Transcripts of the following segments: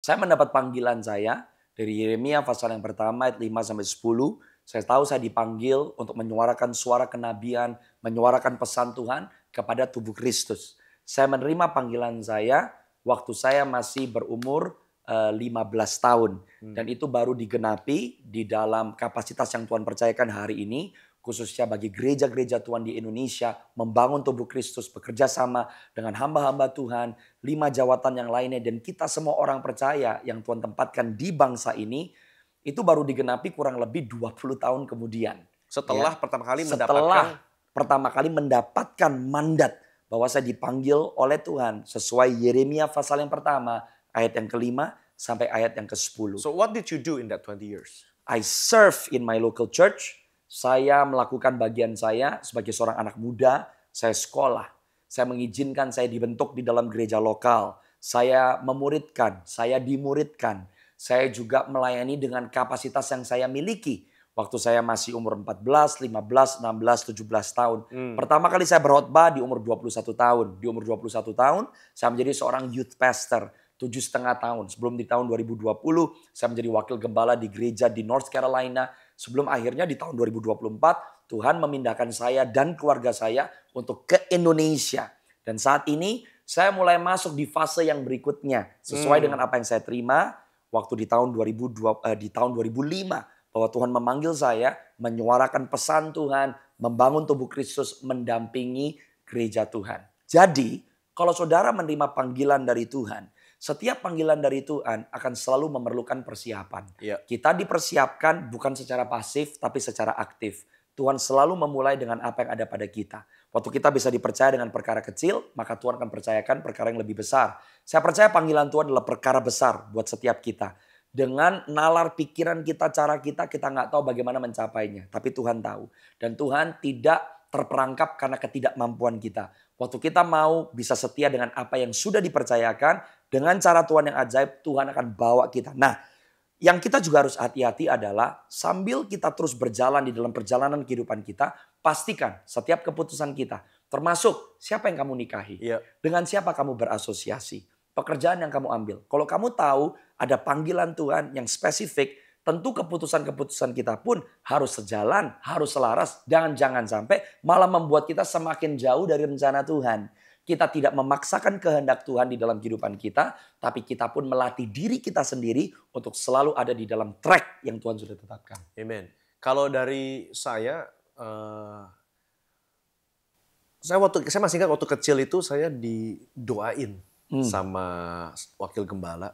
Saya mendapat panggilan saya dari Yeremia pasal yang pertama ayat 5 sampai 10. Saya tahu saya dipanggil untuk menyuarakan suara kenabian, menyuarakan pesan Tuhan kepada tubuh Kristus. Saya menerima panggilan saya waktu saya masih berumur 15 tahun. Dan itu baru digenapi di dalam kapasitas yang Tuhan percayakan hari ini. Khususnya bagi gereja-gereja Tuhan di Indonesia, membangun tubuh Kristus, bekerja sama dengan hamba-hamba Tuhan, 5 jawatan yang lainnya, dan kita semua orang percaya yang Tuhan tempatkan di bangsa ini, itu baru digenapi kurang lebih 20 tahun kemudian. Setelah Ya. pertama kali Setelah pertama kali mendapatkan mandat bahwa saya dipanggil oleh Tuhan sesuai Yeremia pasal yang pertama, ayat yang kelima sampai ayat yang ke-10. So what did you do in that 20 years? I serve in my local church. Saya melakukan bagian saya sebagai seorang anak muda. Saya sekolah. Saya mengizinkan saya dibentuk di dalam gereja lokal. Saya memuridkan. Saya dimuridkan. Saya juga melayani dengan kapasitas yang saya miliki. Waktu saya masih umur 14, 15, 16, 17 tahun. Pertama kali saya berkhotbah di umur 21 tahun. Di umur 21 tahun saya menjadi seorang youth pastor. 7,5 tahun. Sebelum di tahun 2020 saya menjadi wakil gembala di gereja di North Carolina. Sebelum akhirnya di tahun 2024 Tuhan memindahkan saya dan keluarga saya untuk ke Indonesia. Dan saat ini saya mulai masuk di fase yang berikutnya. Sesuai dengan apa yang saya terima waktu di tahun 2005. Bahwa Tuhan memanggil saya menyuarakan pesan Tuhan, membangun tubuh Kristus, mendampingi gereja Tuhan. Jadi kalau saudara menerima panggilan dari Tuhan, setiap panggilan dari Tuhan akan selalu memerlukan persiapan. Iya. Kita dipersiapkan bukan secara pasif tapi secara aktif. Tuhan selalu memulai dengan apa yang ada pada kita. Waktu kita bisa dipercaya dengan perkara kecil, maka Tuhan akan percayakan perkara yang lebih besar. Saya percaya panggilan Tuhan adalah perkara besar buat setiap kita. Dengan nalar pikiran kita, cara kita nggak tahu bagaimana mencapainya. Tapi Tuhan tahu. Dan Tuhan tidak terperangkap karena ketidakmampuan kita. Waktu kita mau bisa setia dengan apa yang sudah dipercayakan, dengan cara Tuhan yang ajaib, Tuhan akan bawa kita. Nah, yang kita juga harus hati-hati adalah sambil kita terus berjalan di dalam perjalanan kehidupan kita, pastikan setiap keputusan kita, termasuk siapa yang kamu nikahi, Iya. dengan siapa kamu berasosiasi, pekerjaan yang kamu ambil. Kalau kamu tahu ada panggilan Tuhan yang spesifik, tentu keputusan-keputusan kita pun harus sejalan, harus selaras. Jangan sampai malah membuat kita semakin jauh dari rencana Tuhan. Kita tidak memaksakan kehendak Tuhan di dalam kehidupan kita, tapi kita pun melatih diri kita sendiri untuk selalu ada di dalam track yang Tuhan sudah tetapkan. Amen. Kalau dari saya masih ingat waktu kecil itu saya didoain sama wakil gembala.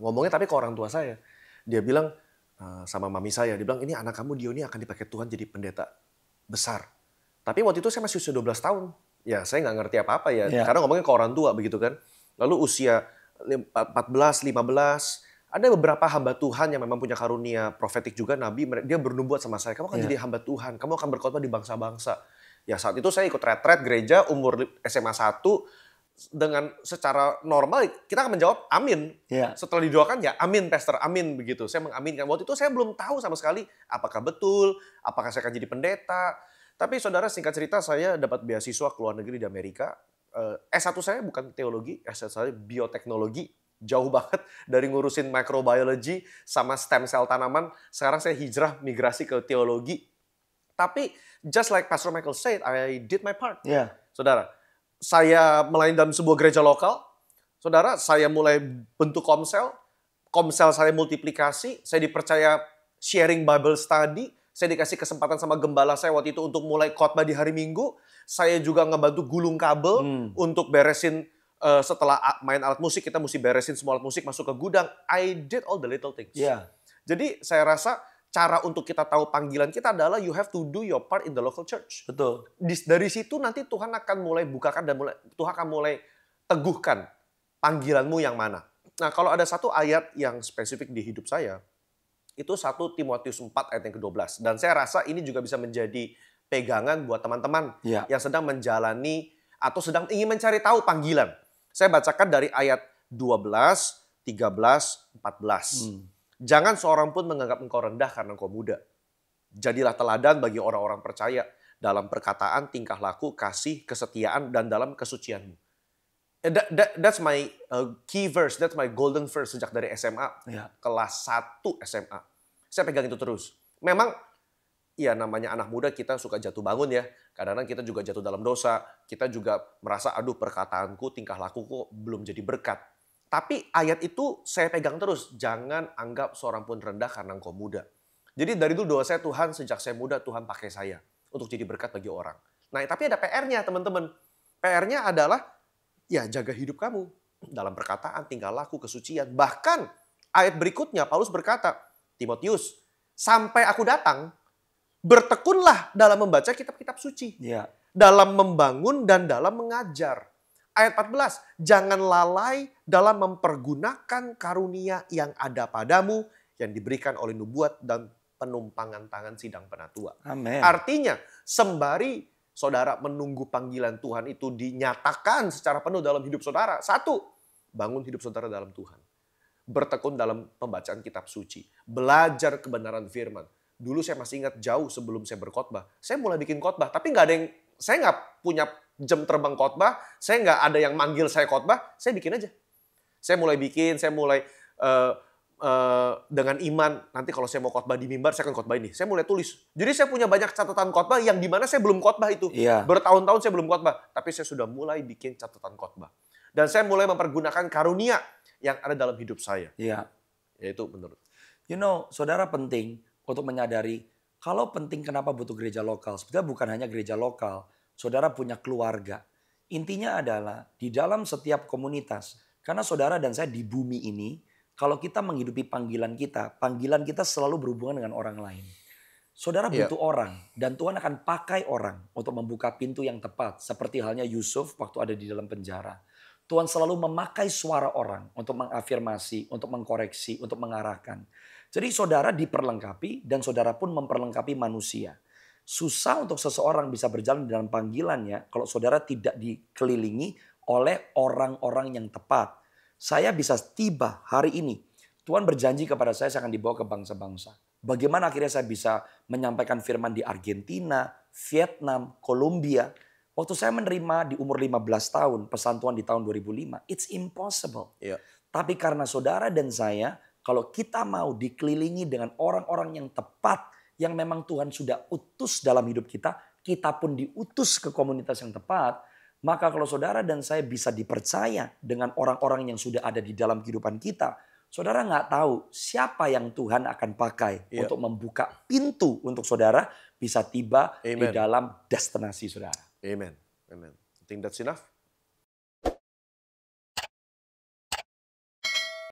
Ngomongnya tapi ke orang tua saya. Dia bilang sama mami saya, dia bilang ini anak kamu Dio ini akan dipakai Tuhan jadi pendeta besar. Tapi waktu itu saya masih usia 12 tahun. Ya saya nggak ngerti apa-apa ya, karena ngomongnya ke orang tua begitu kan. Lalu usia 14, 15, ada beberapa hamba Tuhan yang memang punya karunia profetik juga, nabi, dia bernubuat sama saya, kamu akan jadi hamba Tuhan, kamu akan berkhotbah di bangsa-bangsa. Ya saat itu saya ikut retret gereja umur SMA 1, dengan secara normal kita akan menjawab amin. Setelah didoakan ya amin pastor, amin begitu. Saya mengaminkan. Waktu itu saya belum tahu sama sekali apakah betul, apakah saya akan jadi pendeta. Tapi saudara, singkat cerita saya dapat beasiswa ke luar negeri di Amerika. S1 saya bukan teologi, S1 saya bioteknologi. Jauh banget dari ngurusin microbiology sama stem cell tanaman. Sekarang saya hijrah migrasi ke teologi. Tapi just like Pastor Michael said, I did my part. Saudara, saya melayani dalam sebuah gereja lokal. Saudara, saya mulai bentuk komsel. Komsel saya multiplikasi. Saya dipercaya sharing Bible study. Saya dikasih kesempatan sama gembala saya waktu itu untuk mulai khotbah di hari Minggu. Saya juga ngebantu gulung kabel untuk beresin setelah main alat musik, kita mesti beresin semua alat musik masuk ke gudang. I did all the little things. Jadi saya rasa cara untuk kita tahu panggilan kita adalah you have to do your part in the local church. Betul. Dari situ nanti Tuhan akan mulai bukakan dan Tuhan akan mulai teguhkan panggilanmu yang mana. Nah, kalau ada satu ayat yang spesifik di hidup saya, itu 1 Timotius 4 ayat yang ke-12. Dan saya rasa ini juga bisa menjadi pegangan buat teman-teman yang sedang menjalani atau sedang ingin mencari tahu panggilan. Saya bacakan dari ayat 12, 13, 14. Jangan seorang pun menganggap engkau rendah karena engkau muda. Jadilah teladan bagi orang-orang percaya dalam perkataan, tingkah laku, kasih, kesetiaan, dan dalam kesucianmu. That's my key verse, that's my golden verse sejak dari SMA, kelas 1 SMA. Saya pegang itu terus. Memang, ya namanya anak muda kita suka jatuh bangun ya. Kadang-kadang kita juga jatuh dalam dosa. Kita juga merasa, aduh perkataanku, tingkah lakuku belum jadi berkat. Tapi ayat itu saya pegang terus. Jangan anggap seorang pun rendah karena engkau muda. Jadi dari dulu doa saya, Tuhan sejak saya muda, Tuhan pakai saya untuk jadi berkat bagi orang. Nah tapi ada PR-nya teman-teman. PR-nya adalah, ya jaga hidup kamu dalam perkataan, tingkah laku, kesucian. Bahkan ayat berikutnya Paulus berkata, Timotius, sampai aku datang, bertekunlah dalam membaca kitab-kitab suci. Dalam membangun dan dalam mengajar. Ayat 14, jangan lalai dalam mempergunakan karunia yang ada padamu, yang diberikan oleh nubuat dan penumpangan tangan sidang penatua. Amin. Artinya, sembari saudara menunggu panggilan Tuhan itu dinyatakan secara penuh dalam hidup saudara. 1, bangun hidup saudara dalam Tuhan. Bertekun dalam pembacaan kitab suci. Belajar kebenaran firman. Dulu saya masih ingat jauh sebelum saya berkhotbah. Saya mulai bikin khotbah, tapi saya nggak punya jam terbang khotbah. Saya nggak ada yang manggil saya khotbah. Saya bikin aja. Saya mulai dengan iman, nanti kalau saya mau khotbah di mimbar, saya akan khotbah ini. Saya mulai tulis. Jadi saya punya banyak catatan khotbah yang dimana saya belum khotbah itu. Bertahun-tahun saya belum khotbah, tapi saya sudah mulai bikin catatan khotbah. Dan saya mulai mempergunakan karunia yang ada dalam hidup saya. Yaitu menurut. Saudara penting untuk menyadari, kalau penting kenapa butuh gereja lokal. Sebenarnya bukan hanya gereja lokal, saudara punya keluarga. Intinya adalah di dalam setiap komunitas. Karena saudara dan saya di bumi ini, kalau kita menghidupi panggilan kita selalu berhubungan dengan orang lain. Saudara butuh orang dan Tuhan akan pakai orang untuk membuka pintu yang tepat. Seperti halnya Yusuf waktu ada di dalam penjara. Tuhan selalu memakai suara orang untuk mengafirmasi, untuk mengkoreksi, untuk mengarahkan. Jadi saudara diperlengkapi dan saudara pun memperlengkapi manusia. Susah untuk seseorang bisa berjalan dalam panggilannya kalau saudara tidak dikelilingi oleh orang-orang yang tepat. Saya bisa tiba hari ini. Tuhan berjanji kepada saya akan dibawa ke bangsa-bangsa. Bagaimana akhirnya saya bisa menyampaikan firman di Argentina, Vietnam, Kolombia. Waktu saya menerima di umur 15 tahun, pesan Tuhan di tahun 2005. It's impossible. Tapi karena saudara dan saya, kalau kita mau dikelilingi dengan orang-orang yang tepat, yang memang Tuhan sudah utus dalam hidup kita, kita pun diutus ke komunitas yang tepat. Maka kalau saudara dan saya bisa dipercaya dengan orang-orang yang sudah ada di dalam kehidupan kita, saudara nggak tahu siapa yang Tuhan akan pakai untuk membuka pintu untuk saudara bisa tiba di dalam destinasi saudara. Amen. I think that's enough.